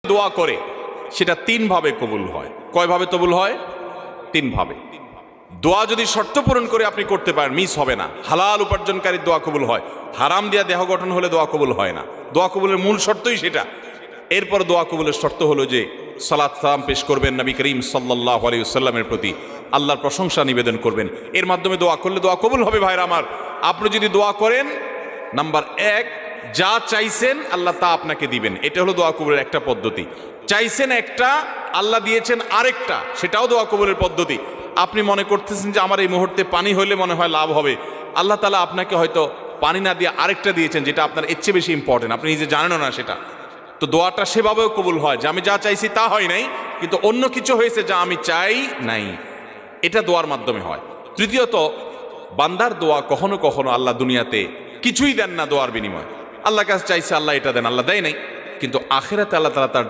দোয়া করে সেটা তিনভাবে কবুল হয়। কয়ভাবে কবুল হয়? তিনভাবে। দোয়া যদি শর্ত পূরণ করে আপনি করতে পারেন, মিস হবে না। হালাল উপার্জনকারীর দোয়া কবুল হয়, হারাম দিয়া দেহ গঠন হলে দোয়া কবুল হয় না। দোয়া কবুলের মূল শর্তই সেটা। এরপর দোয়া কবুলের শর্ত হলো যে সালাত সালাম পেশ করবেন নবী করিম সাল্লাল্লাহু আলাইহি ওয়াসাল্লামের প্রতি, আল্লাহর প্রশংসা নিবেদন করবেন। এর মাধ্যমে দোয়া করলে দোয়া কবুল হবে। ভাইরা আমার, আপনি যদি দোয়া করেন, নাম্বার এক, যা চাইছেন আল্লাহ তা আপনাকে দিবেন। এটা হলো দোয়া কবুলের একটা পদ্ধতি। চাইছেন একটা, আল্লাহ দিয়েছেন আরেকটা, সেটাও দোয়া কবুলের পদ্ধতি। আপনি মনে করতেছেন যে আমার এই মুহূর্তে পানি হইলে মনে হয় লাভ হবে, আল্লাহ তাআলা আপনাকে হয়তো পানি না দিয়ে আরেকটা দিয়েছেন যেটা আপনার এর চেয়ে বেশি ইম্পর্টেন্ট, আপনি নিজে জানেনও না সেটা। তো দোয়াটা সেভাবেও কবুল হয় যে আমি যা চাইছি তা হয় নাই, কিন্তু অন্য কিছু হয়েছে যা আমি চাই নাই। এটা দোয়ার মাধ্যমে হয়। তৃতীয়ত, বান্দার দোয়া কখনো কখনো আল্লাহ দুনিয়াতে কিছুই দেন না দোয়ার বিনিময়। আল্লাহর কাছে চাইছে, আল্লাহ এটা দেন, আল্লাহ দেয় নাই, কিন্তু আখিরাতে আল্লাহ তাআলা তার